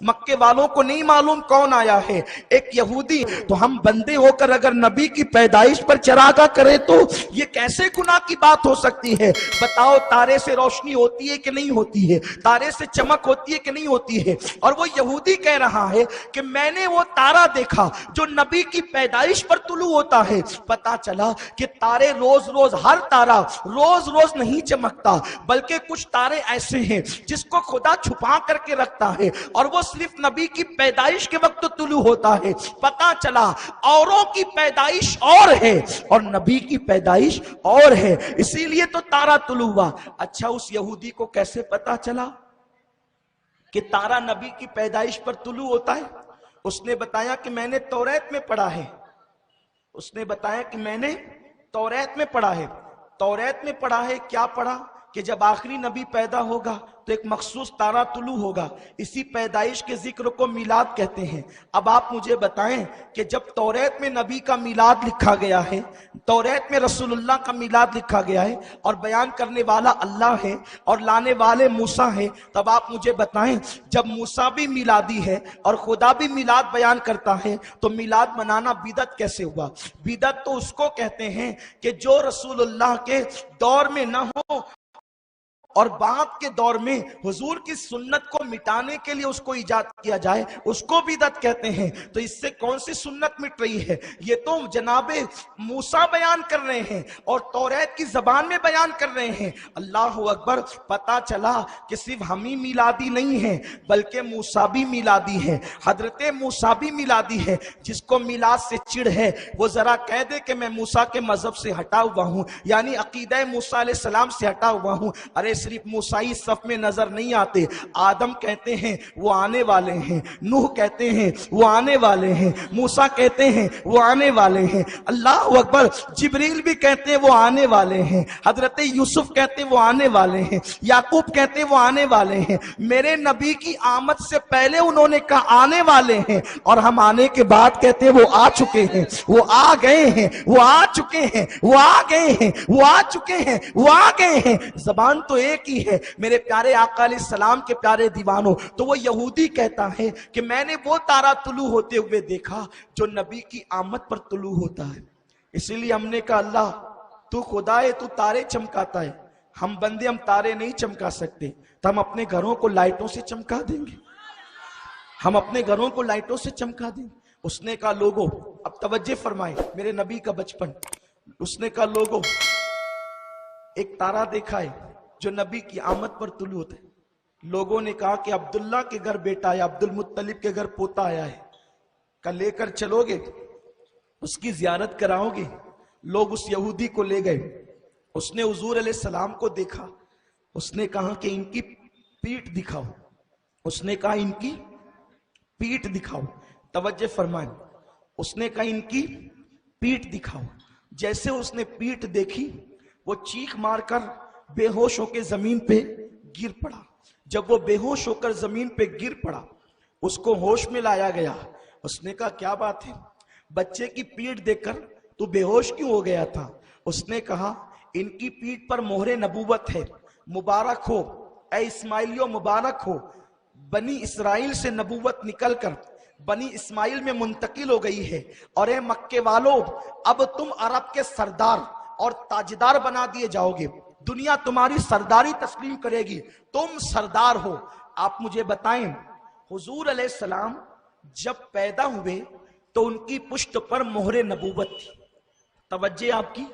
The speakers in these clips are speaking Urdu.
مکے والوں کو نہیں معلوم کون آیا ہے، ایک یہودی۔ تو ہم بندے ہو کر اگر نبی کی پیدائش پر چراغاں کریں تو یہ کیسے گناہ کی بات ہو سکتی ہے؟ بتاؤ، تارے سے روشنی ہوتی ہے کہ نہیں ہوتی ہے؟ تارے سے چمک ہوتی ہے کہ نہیں ہوتی ہے؟ اور وہ یہودی کہہ رہا ہے کہ میں نے وہ تارا دیکھا جو نبی کی پیدائش پر طلوع ہوتا ہے۔ پتا چلا کہ تارے روز روز، ہر تارا روز روز نہیں چمکتا، بلکہ کچھ تارے ایسے ہیں جس کو خدا چھپا کر کے رکھتا ہے اور وہ صرف نبی کی پیدائش کے وقت طلوع ہوتا ہے۔ پتا چلا اوروں کی پیدائش اور ہے اور نبی کی پیدائش اور ہے، اسی لیے تو تارا طلوع ہوا۔ اچھا، اس یہودی کو کیسے پتا چلا کہ تارا نبی کی پیدائش پر طلوع ہوتا ہے؟ اس نے بتایا کہ میں نے توریت میں پڑھا ہے۔ اس نے بتایا کہ میں نے توریت میں پڑھا ہے۔ توریت میں پڑھا ہے، کیا پڑھا؟ کہ جب آخری نبی پیدا ہوگا تو ایک مخصوص تارا طلوع ہوگا، اسی پیدائش کے ذکر کو میلاد کہتے ہیں۔ اب آپ مجھے بتائیں کہ جب توریت میں نبی کا میلاد لکھا گیا ہے، توریت میں رسول اللہ کا میلاد لکھا گیا ہے اور بیان کرنے والا اللہ ہے اور لانے والے موسیٰ ہیں، تب آپ مجھے بتائیں جب موسیٰ بھی میلادی ہے اور خدا بھی میلاد بیان کرتا ہے تو میلاد منانا بدعت کیسے ہوا؟ بدعت تو اس کو کہتے ہیں کہ جو رسول اللہ کے دور میں نہ ہو اور بعد کے دور میں حضور کی سنت کو مٹانے کے لیے اس کو ایجاد کیا جائے، اس کو بدعت کہتے ہیں۔ تو اس سے کون سی سنت مٹ رہی ہے؟ یہ تو جناب موسیٰ بیان کر رہے ہیں اور توریت کی زبان میں بیان کر رہے ہیں۔ اللہ اکبر! پتا چلا کہ صرف ہم ہی میلادی نہیں ہیں بلکہ موسیٰ بھی میلادی ہے، حضرت موسیٰ بھی میلادی ہے۔ جس کو میلاد سے چڑ ہے وہ ذرا کہہ دے کہ میں موسیٰ کے مذہب سے ہٹا ہوا ہوں، یعنی عقیدہ موسیٰ علیہ السلام سے ہٹا ہوا ہوں۔ ارے صرف موسیٰ صف میں نظر نہیں آتے، آدم کہتے ہیں وہ آنے والے ہیں، نوح کہتے ہیں وہ آنے والے ہیں، موسیٰ کہتے ہیں وہ آنے والے ہیں، اللہ اکبر! جبریل بھی کہتے ہیں وہ آنے والے ہیں، حضرت یوسف کہتے ہیں وہ آنے والے ہیں، یعقوب کہتے ہیں وہ آنے والے ہیں۔ میرے نبی کی آمد سے پہلے انہوں نے کہا آنے والے ہیں اور ہم آنے کے بعد کہتے ہیں وہ آ چکے ہیں، وہ آ گئے ہیں، وہ آ چکے ہیں، وہ آ گئے ہیں، وہ آ چکے ہیں، وہ آ گئے ہیں۔ زبان تو ایک ہی ہے میرے پیارے آقا علیہ السلام کے پیارے دیوانوں۔ تو وہ یہودی کہتا ہے کہ میں نے وہ تارا طلوع ہوتے ہوئے دیکھا جو نبی کی آمد پر طلوع ہوتا ہے۔ اسی لیے ہم نے کہا اللہ تو خدا ہے، تو تارے چمکاتا ہے، ہم بندے ہم تارے نہیں چمکا سکتے، تو ہم اپنے گھروں کو لائٹوں سے چمکا دیں گے، ہم اپنے گھروں کو لائٹوں سے چمکا دیں گے۔ اس نے کہا لوگوں، اب توجہ فرمائیں، میرے نبی کا بچپن، اس نے کہا لوگوں ایک تارا دیکھا ہے جو نبی کی آمد پر طلوع ہوتا ہے۔ لوگوں نے کہا کہ عبداللہ کے گھر بیٹا یا عبد المطلب کے گھر پوتا آیا ہے، کل لے کر چلو گے، اس کی زیارت کراؤ گے؟ لوگ اس یہودی کو لے گئے، اس نے حضور علیہ السلام کو دیکھا، اس نے کہا کہ ان کی پیٹھ دکھاؤ، اس نے کہا ان کی پیٹھ دکھاؤ۔ توجہ فرمائیں، اس نے کہا ان کی پیٹھ دکھاؤ۔ جیسے اس نے پیٹھ دیکھی وہ چیخ مار کر بے ہوش ہو کے زمین پہ گر پڑا۔ جب وہ بے ہوش ہو کر زمین پہ گر پڑا، اس کو ہوش میں لایا گیا۔ اس نے کہا کیا بات ہے، بچے کی پیٹھ دیکھ کر تو بے ہوش کیوں ہو گیا تھا؟ اس نے کہا ان کی پیٹھ پر مہر نبوت ہے، مبارک ہو اے اسماعیلیو، مبارک ہو، بنی اسرائیل سے نبوت نکل کر بنی اسماعیل میں منتقل ہو گئی ہے، اور اے مکے والو اب تم عرب کے سردار اور تاجدار بنا دیے جاؤ گے، دنیا تمہاری سرداری تسلیم کرے گی، تم سردار ہو۔ آپ مجھے بتائیں حضور علیہ السلام جب پیدا ہوئے تو ان کی پشت پر مہر نبوت تھی۔ توجہ آپ کی،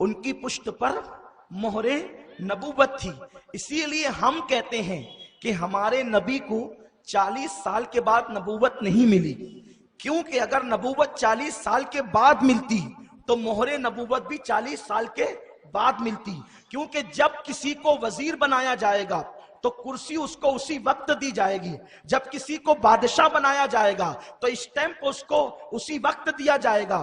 ان کی پشت پر مہر نبوت تھی۔ اسی لیے ہم کہتے ہیں کہ ہمارے نبی کو 40 سال کے بعد نبوت نہیں ملی، کیونکہ اگر نبوت 40 سال کے بعد ملتی تو مہر نبوت بھی 40 سال کے بعد ملتی، کیونکہ جب کسی کو وزیر بنایا جائے گا تو کرسی اس کو اسی وقت دی جائے گی، جب کسی کو بادشاہ بنایا جائے گا تو اسٹیمپ اس کو اسی وقت دیا جائے گا۔